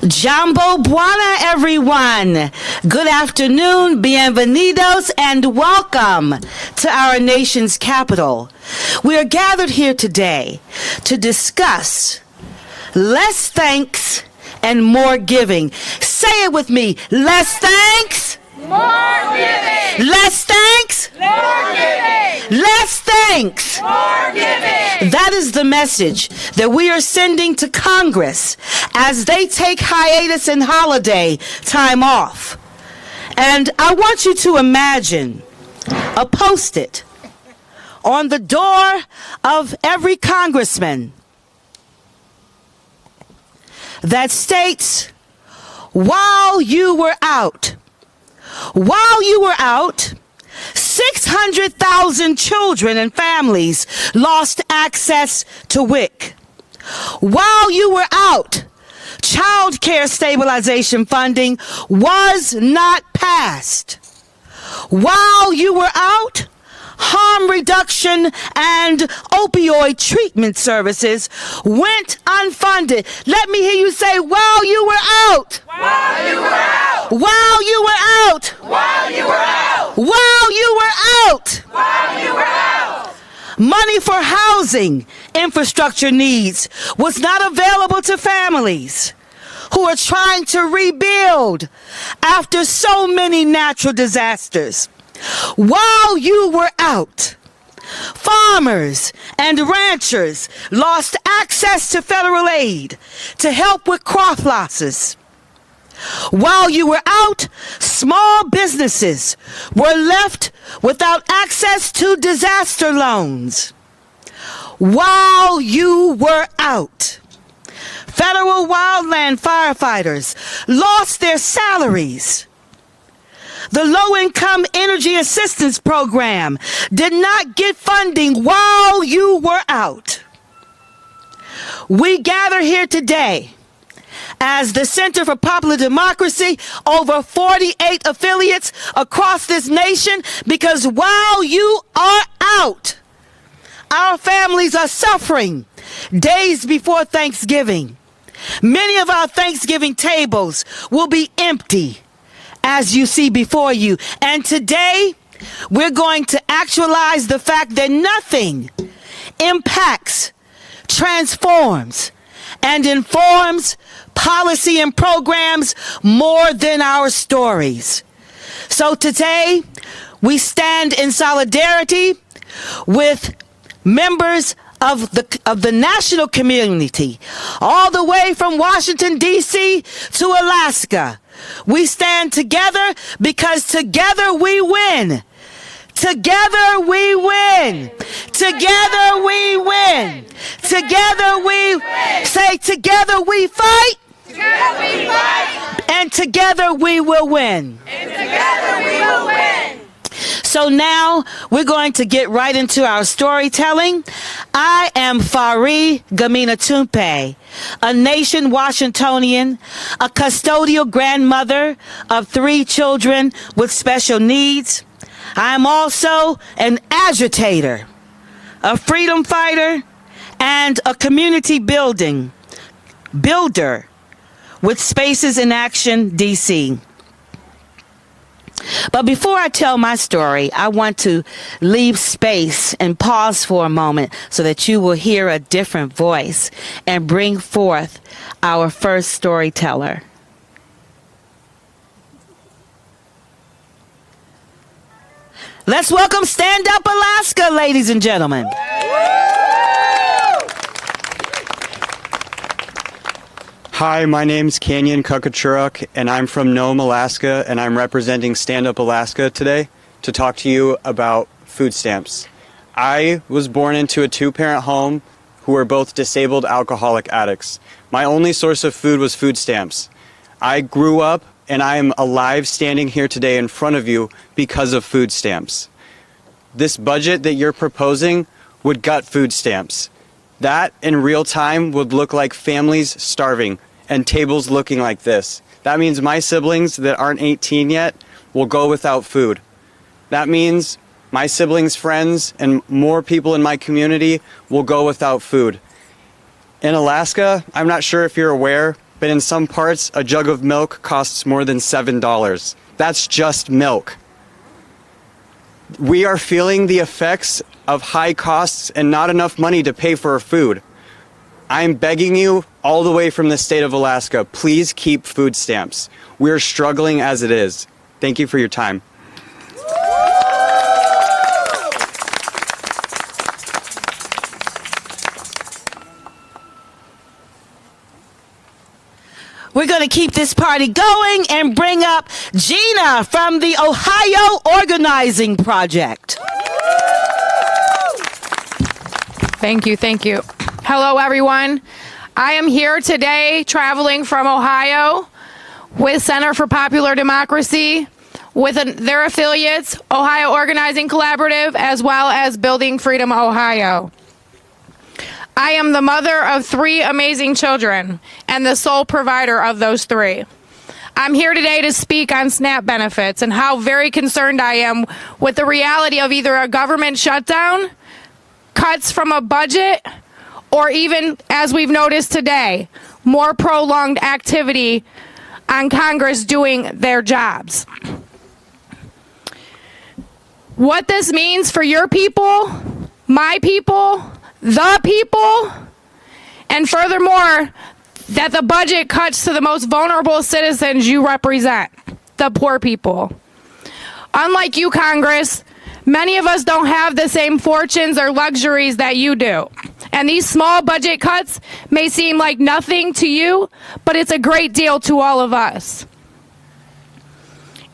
Jambo buana, everyone. Good afternoon, bienvenidos, and welcome to our nation's capital. We are gathered here today to discuss less thanks and more giving. Say it with me. Less thanks. More giving. Less thanks. More giving. Less thanks. More giving. That is the message that we are sending to Congress as they take hiatus and holiday time off. And I want you to imagine a post-it on the door of every congressman that states, while you were out, 600,000 children and families lost access to WIC. While you were out, child care stabilization funding was not passed. While you were out, harm reduction and opioid treatment services went unfunded. Let me hear you say, while you were out. While you were out. While you were out. While you were out. While you were out. While you were out. Money for housing infrastructure needs was not available to families who are trying to rebuild after so many natural disasters. While you were out, farmers and ranchers lost access to federal aid to help with crop losses. While you were out, small businesses were left without access to disaster loans. While you were out, federal wildland firefighters lost their salaries. The Low-Income Energy Assistance Program did not get funding while you were out. We gather here today as the Center for Popular Democracy, over 48 affiliates across this nation, because while you are out, our families are suffering days before Thanksgiving. Many of our Thanksgiving tables will be empty, as you see before you. And today, we're going to actualize the fact that nothing impacts, transforms, and informs policy and programs more than our stories. So today, we stand in solidarity with members of the national community, all the way from Washington, D.C. to Alaska. We stand together because together we win. Together we win. Together we win. Together we say, together we fight. Together we fight. And together we will win. And together we will win. So now we're going to get right into our storytelling. I am Fari Gamina Tumpe, a nation Washingtonian, a custodial grandmother of 3 children with special needs. I am also an agitator, a freedom fighter, and a community building builder with Spaces in Action, DC. But before I tell my story, I want to leave space and pause for a moment so that you will hear a different voice and bring forth our first storyteller. Let's welcome Stand Up Alaska, ladies and gentlemen. Hi, my name's Canyon Kukachuruk, and I'm from Nome, Alaska, and I'm representing Stand Up Alaska today to talk to you about food stamps. I was born into a two-parent home who were both disabled alcoholic addicts. My only source of food was food stamps. I grew up, and I am alive standing here today in front of you because of food stamps. This budget that you're proposing would gut food stamps. That, in real time, would look like families starving and tables looking like this. That means my siblings that aren't 18 yet will go without food. That means my siblings' friends and more people in my community will go without food. In Alaska, I'm not sure if you're aware, but in some parts, a jug of milk costs more than $7. That's just milk. We are feeling the effects of high costs and not enough money to pay for our food. I'm begging you all the way from the state of Alaska, please keep food stamps. We're struggling as it is. Thank you for your time. We're going to keep this party going and bring up Gina from the Ohio Organizing Project. Thank you. Thank you. Hello, everyone. I am here today traveling from Ohio with Center for Popular Democracy, with their affiliates, Ohio Organizing Collaborative, as well as Building Freedom Ohio. I am the mother of 3 amazing children and the sole provider of those 3. I'm here today to speak on SNAP benefits and how very concerned I am with the reality of either a government shutdown, cuts from a budget, or even, as we've noticed today, more prolonged activity on Congress doing their jobs. What this means for your people, my people, the people, and furthermore, that the budget cuts to the most vulnerable citizens you represent, the poor people. Unlike you, Congress, many of us don't have the same fortunes or luxuries that you do. And these small budget cuts may seem like nothing to you, but it's a great deal to all of us.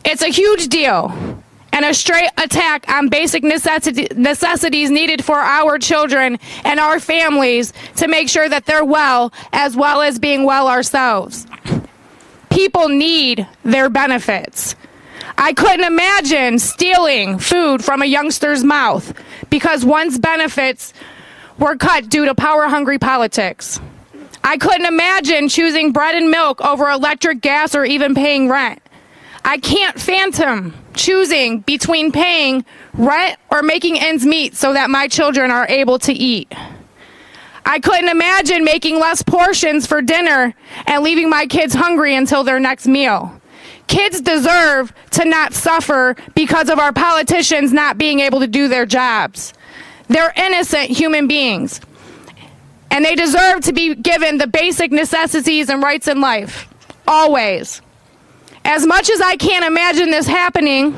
It's a huge deal and a straight attack on basic necessities needed for our children and our families to make sure that they're well as being well ourselves. People need their benefits. I couldn't imagine stealing food from a youngster's mouth because one's benefits were cut due to power-hungry politics. I couldn't imagine choosing bread and milk over electric, gas, or even paying rent. I can't fathom choosing between paying rent or making ends meet so that my children are able to eat. I couldn't imagine making less portions for dinner and leaving my kids hungry until their next meal. Kids deserve to not suffer because of our politicians not being able to do their jobs. They're innocent human beings, and they deserve to be given the basic necessities and rights in life, always. As much as I can't imagine this happening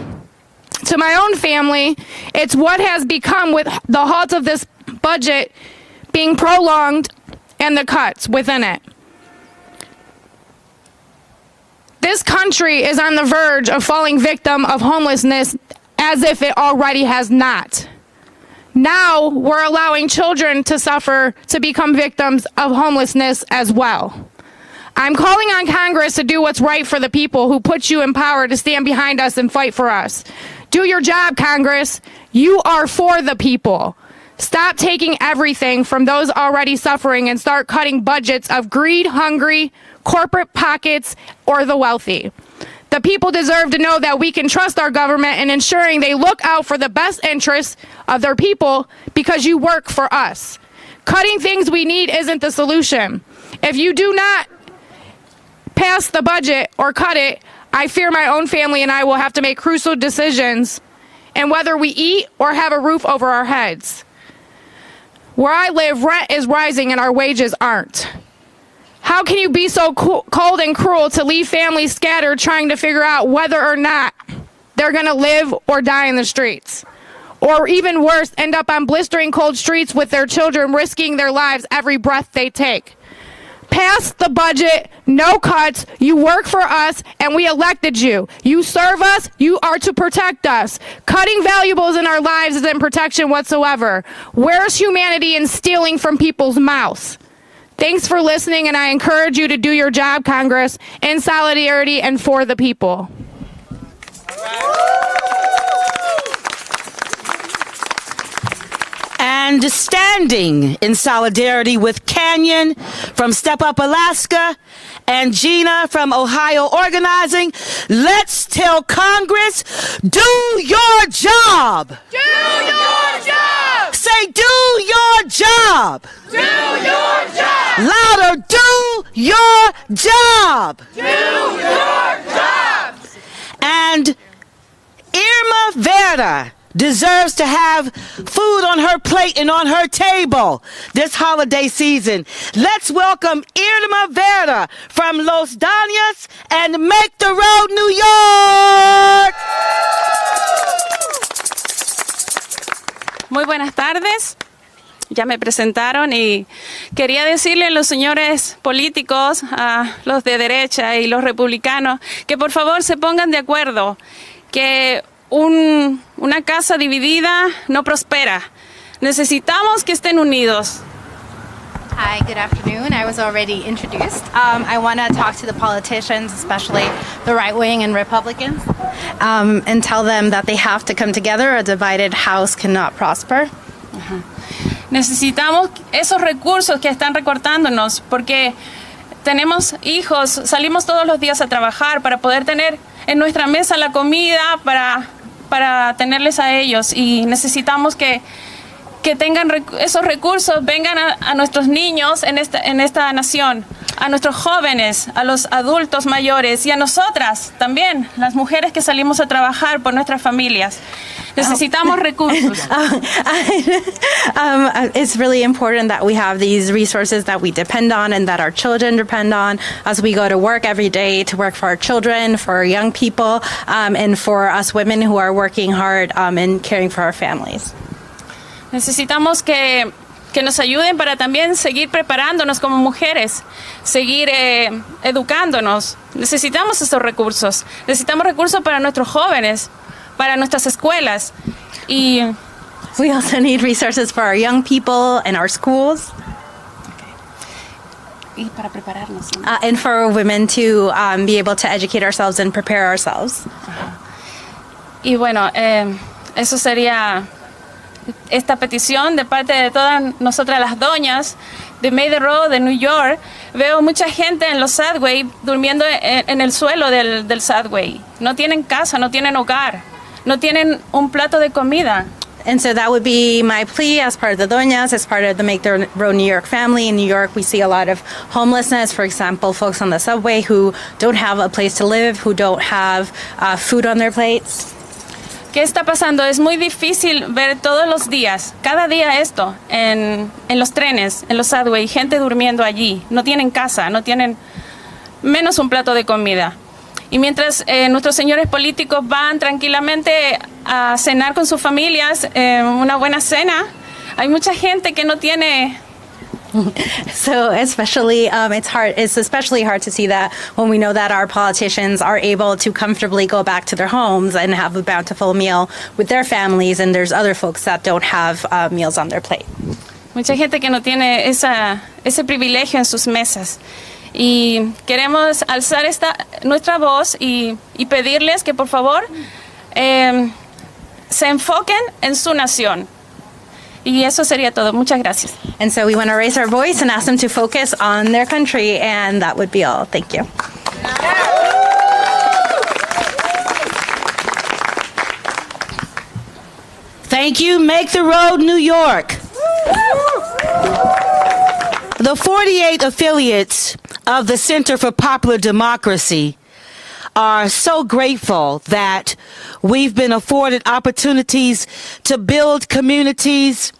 to my own family, it's what has become with the halt of this budget being prolonged and the cuts within it. This country is on the verge of falling victim of homelessness as if it already has not. Now we're allowing children to suffer, to become victims of homelessness as well. I'm calling on Congress to do what's right for the people who put you in power to stand behind us and fight for us. Do your job, Congress. You are for the people. Stop taking everything from those already suffering and start cutting budgets of greed-hungry corporate pockets or the wealthy. The people deserve to know that we can trust our government in ensuring they look out for the best interests of their people because you work for us. Cutting things we need isn't the solution. If you do not pass the budget or cut it, I fear my own family and I will have to make crucial decisions in whether we eat or have a roof over our heads. Where I live, rent is rising and our wages aren't. How can you be so cold and cruel to leave families scattered trying to figure out whether or not they're going to live or die in the streets? Or even worse, end up on blistering cold streets with their children risking their lives every breath they take. Pass the budget, no cuts, you work for us, and we elected you. You serve us, you are to protect us. Cutting valuables in our lives isn't protection whatsoever. Where's humanity in stealing from people's mouths? Thanks for listening, and I encourage you to do your job, Congress, in solidarity and for the people. And standing in solidarity with Canyon from Step Up Alaska and Gina from Ohio Organizing, let's tell Congress, do your job. Do your job. Say, do your job. Do your job. Louder, do your job. Do your job. And Irma Vera deserves to have food on her plate and on her table this holiday season. Let's welcome Irma Vera from Los Daños and Make the Road New York. Muy buenas tardes. Ya me presentaron y quería decirle a los señores políticos, a los de derecha y los republicanos, que por favor se pongan de acuerdo, que una casa dividida no prospera. Necesitamos que estén unidos. Hi, good afternoon. I was already introduced. I want to talk to the politicians, especially the right wing and Republicans, and tell them that they have to come together. A divided house cannot prosper. Necesitamos esos recursos que están recortándonos porque tenemos hijos, salimos todos los días a trabajar para poder tener en nuestra mesa la comida para tenerles a ellos, y necesitamos que tengan esos recursos, vengan a nuestros niños en esta nación, a nuestros jóvenes, a los adultos mayores y a nosotras también, las mujeres que salimos a trabajar por nuestras familias. Necesitamos recursos. It's really important that we have these resources that we depend on and that our children depend on as we go to work every day, to work for our children, for our young people, and for us women who are working hard and caring for our families. Necesitamos que nos ayuden para también seguir preparándonos como mujeres, seguir educándonos. Necesitamos esos recursos. Necesitamos recursos para nuestros jóvenes, para nuestras escuelas. Y we also need resources for our young people and our schools. Y para prepararnos. And for women to be able to educate ourselves and prepare ourselves. Y bueno, eso sería esta petición de parte de todas nosotras las doñas de May the Road de New York. Veo mucha gente en los subway durmiendo en el suelo del subway. No tienen casa, no tienen hogar, no tienen un plato de comida. And so that would be my plea as part of the Doñas, as part of the Make the Road New York family. In New York, we see a lot of homelessness. For example, folks on the subway who don't have a place to live, who don't have food on their plates. ¿Qué está pasando? Es muy difícil ver todos los días, cada día esto, en los trenes, en los subway, gente durmiendo allí. No tienen casa, no tienen menos un plato de comida. Y mientras nuestros señores políticos van tranquilamente a cenar con sus familias, una buena cena, hay mucha gente que no tiene. So especially, it's especially hard to see that when we know that our politicians are able to comfortably go back to their homes and have a bountiful meal with their families, and there's other folks that don't have meals on their plate. Mucha gente que no tiene ese privilegio en sus mesas. Y queremos alzar nuestra voz y pedirles que por favor se enfoquen en su nación. Y eso sería todo. Muchas gracias. And so we want to raise our voice and ask them to focus on their country, and that would be all. Thank you. Thank you. Make the Road New York. The 48 affiliates of the Center for Popular Democracy are so grateful that we've been afforded opportunities to build communities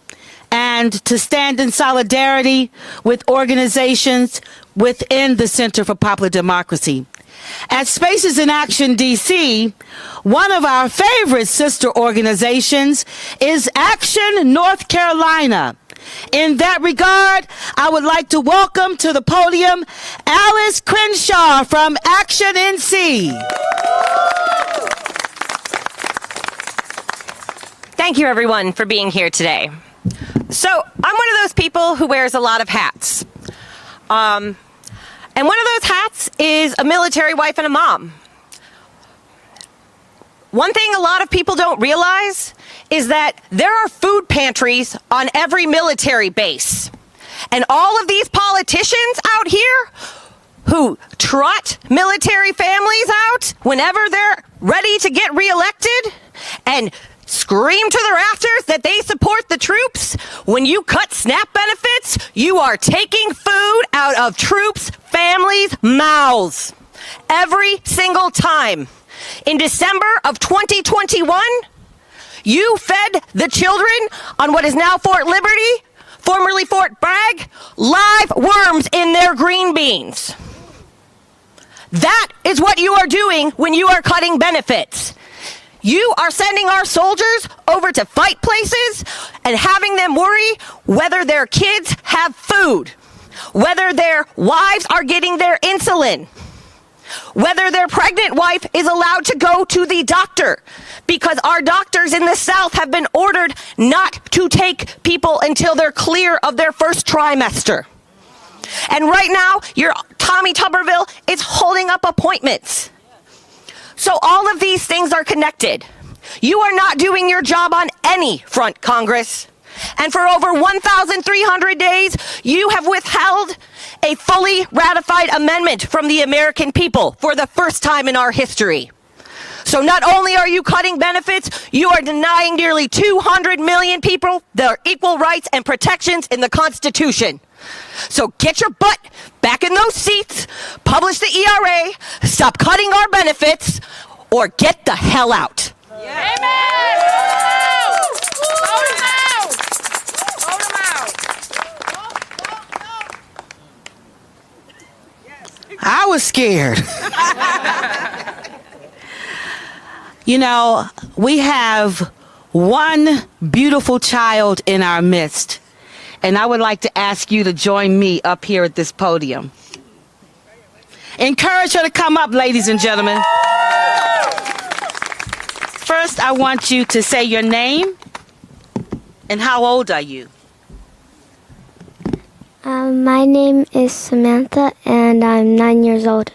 and to stand in solidarity with organizations within the Center for Popular Democracy. At Spaces in Action DC, one of our favorite sister organizations is Action North Carolina. In that regard, I would like to welcome to the podium Alice Crenshaw from Action NC. Thank you, everyone, for being here today. So I'm one of those people who wears a lot of hats. And one of those hats is a military wife and a mom. One thing a lot of people don't realize is that there are food pantries on every military base. And all of these politicians out here who trot military families out whenever they're ready to get reelected and scream to the rafters that they support the troops, when you cut SNAP benefits, you are taking food out of troops' families' mouths. Every single time. In December of 2021, you fed the children on what is now Fort Liberty, formerly Fort Bragg, live worms in their green beans. That is what you are doing when you are cutting benefits. You are sending our soldiers over to fight places and having them worry whether their kids have food, whether their wives are getting their insulin, whether their pregnant wife is allowed to go to the doctor, because our doctors in the South have been ordered not to take people until they're clear of their first trimester. And right now, your Tommy Tuberville is holding up appointments. So all of these things are connected. You are not doing your job on any front, Congress. And for over 1,300 days, you have withheld a fully ratified amendment from the American people for the first time in our history. So not only are you cutting benefits, you are denying nearly 200 million people their equal rights and protections in the Constitution. So get your butt back in those seats, publish the ERA, stop cutting our benefits, or get the hell out. Amen! Vote him out! Vote him out! I was scared. You know, we have one beautiful child in our midst, and I would like to ask you to join me up here at this podium. Encourage her to come up, ladies and gentlemen. First, I want you to say your name and how old are you? My name is Samantha, and I'm 9 years old.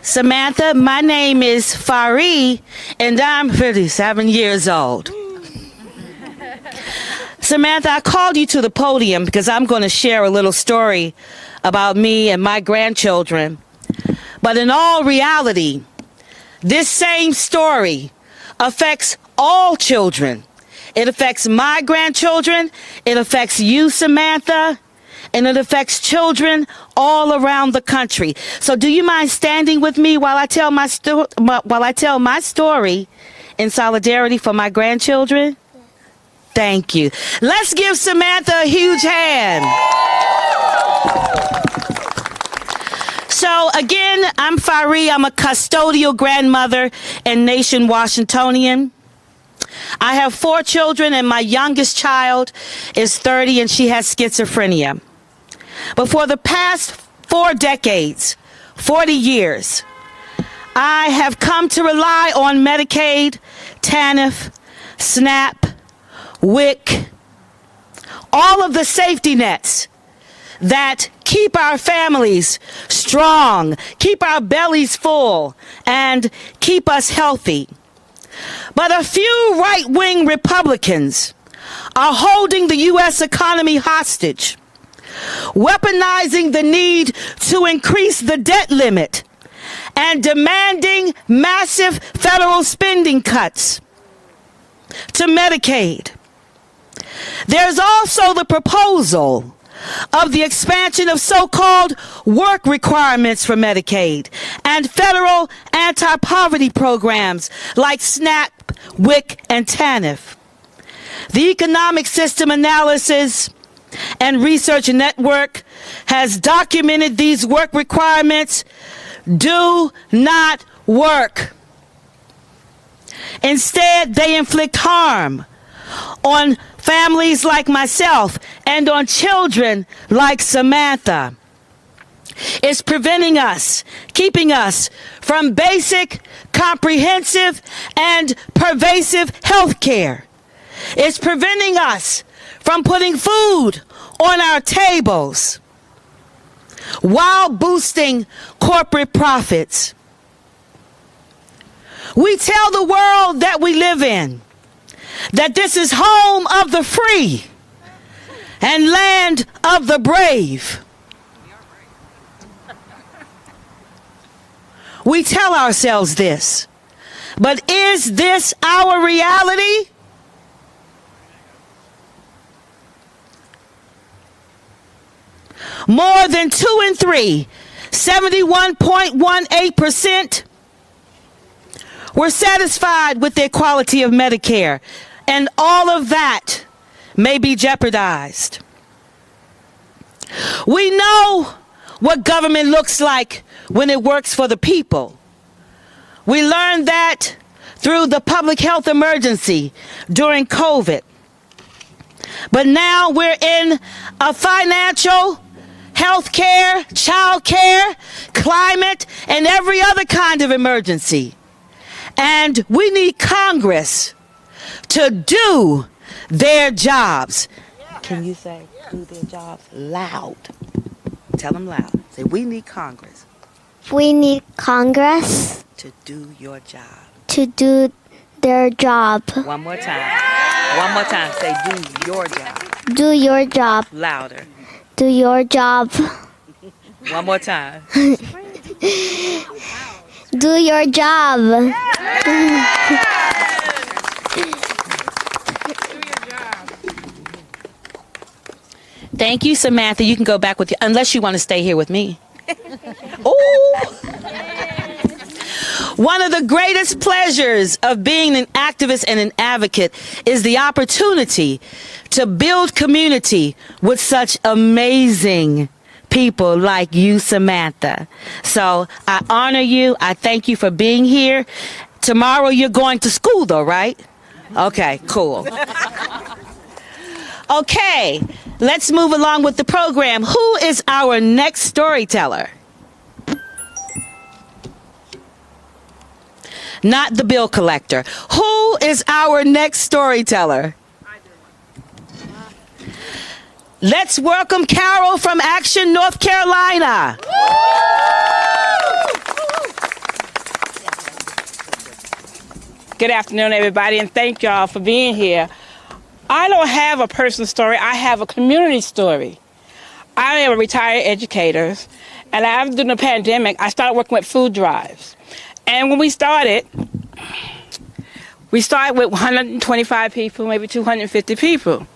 Samantha, my name is Fari, and I'm 57 years old. Samantha, I called you to the podium because I'm going to share a little story about me and my grandchildren. But in all reality, this same story affects all children. It affects my grandchildren, it affects you, Samantha, and it affects children all around the country. So do you mind standing with me while I tell my story in solidarity for my grandchildren? Thank you. Let's give Samantha a huge hand. So again, I'm Fari. I'm a custodial grandmother and nation Washingtonian. I have 4 children, and my youngest child is 30, and she has schizophrenia. But for the past 4 decades, 40 years, I have come to rely on Medicaid, TANF, SNAP, WIC, all of the safety nets that keep our families strong, keep our bellies full, and keep us healthy. But a few right-wing Republicans are holding the U.S. economy hostage, weaponizing the need to increase the debt limit, and demanding massive federal spending cuts to Medicaid. There's also the proposal of the expansion of so-called work requirements for Medicaid and federal anti-poverty programs like SNAP, WIC, and TANF. The Economic System Analysis and Research Network has documented these work requirements do not work. Instead, they inflict harm on families like myself and on children like Samantha. It's preventing us, keeping us from basic, comprehensive, and pervasive health care. It's preventing us from putting food on our tables while boosting corporate profits. We tell the world that we live in that this is home of the free and land of the brave. We tell ourselves this, but is this our reality? More than 2 in 3, 71.18%, were satisfied with the quality of Medicare, and all of that may be jeopardized. We know what government looks like when it works for the people. We learned that through the public health emergency during COVID. But now we're in a financial, health care, child care, climate, and every other kind of emergency. And we need Congress to do their jobs. Can you say do their jobs loud? Tell them loud. Say, we need Congress. We need Congress To do your job. to do their job. One more time. One more time. Say, do your job. Do your job. Louder. Do your job. One more time. Do your job. Thank you, Samantha. You can go back with you, unless you want to stay here with me. Ooh. One of the greatest pleasures of being an activist and an advocate is the opportunity to build community with such amazing people like you, Samantha. So I honor you. I thank you for being here. Tomorrow you're going to school though, right? Okay, cool. Okay, let's move along with the program. Who is our next storyteller? Not the bill collector. Who is our next storyteller? Let's welcome Carol from Action, North Carolina. Good afternoon, everybody, and thank y'all for being here. I don't have a personal story. I have a community story. I am a retired educator, and after the pandemic, I started working with food drives. And when we started with 125 people, maybe 250 people.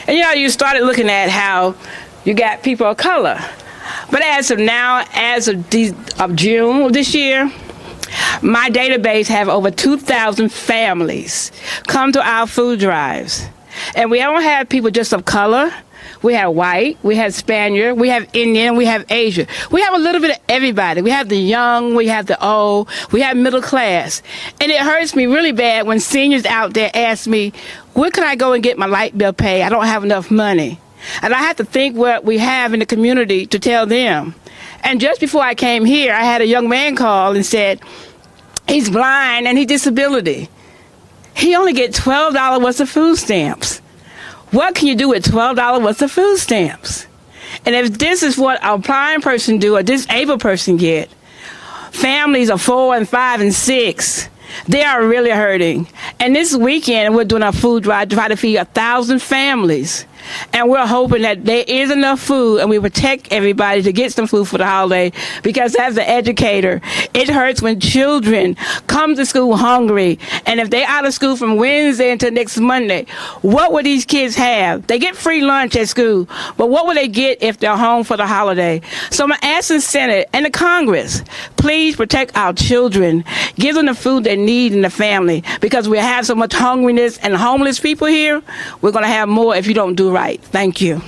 And you started looking at how you got people of color. But as of now, as of June of this year, my database have over 2,000 families come to our food drives. And we don't have people just of color. We have white, we have Spaniard, we have Indian, we have Asian. We have a little bit of everybody. We have the young, we have the old, we have middle class. And it hurts me really bad when seniors out there ask me, where can I go and get my light bill paid? I don't have enough money. And I have to think what we have in the community to tell them. And just before I came here, I had a young man call and said, he's blind and he's disability. He only gets $12 worth of food stamps. What can you do with $12 worth of food stamps? And if this is what a blind person do, a disabled person get, families of 4 and 5 and 6, they are really hurting. And this weekend, we're doing a food drive to try to feed 1,000 families. And we're hoping that there is enough food and we protect everybody to get some food for the holiday. Because as an educator, it hurts when children come to school hungry. And if they're out of school from Wednesday until next Monday, what would these kids have? They get free lunch at school, but what will they get if they're home for the holiday? So I'm asking the Senate and the Congress, please protect our children. Give them the food they need in the family, because we have so much hungriness and homeless people here. We're going to have more if you don't do right. Thank you.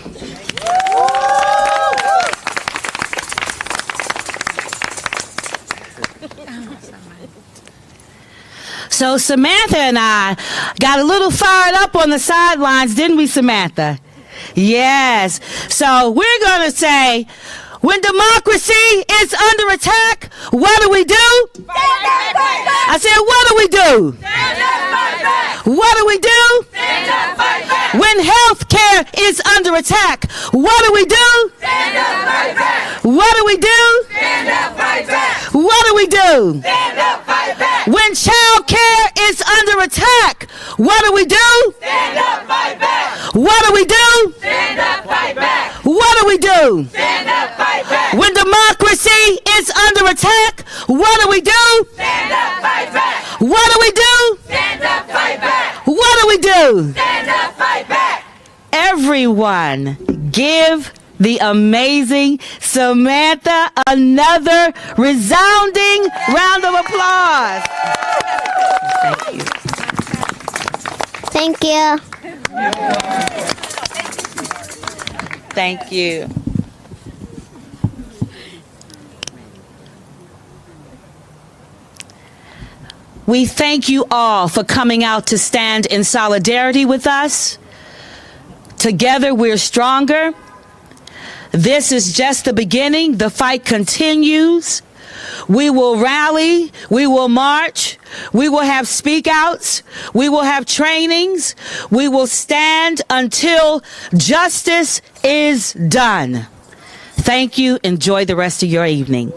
So Samantha and I got a little fired up on the sidelines, didn't we, Samantha? Yes. So we're going to say, when democracy is under attack, what do we do? I said, what do we do? What do we do? When health care is under attack, what do we do? What do we do? What do we do? When child care is under attack, what do we do? What do we do? What do we do? When democracy is under attack, what do we do? Stand up, fight back. What do we do? Stand up, fight back. What do we do? Stand up, fight back. Everyone, give the amazing Samantha another resounding round of applause. Thank you. Thank you. We thank you all for coming out to stand in solidarity with us. Together we're stronger. This is just the beginning. The fight continues. We will rally. We will march. We will have speak outs. We will have trainings. We will stand until justice is done. Thank you. Enjoy the rest of your evening.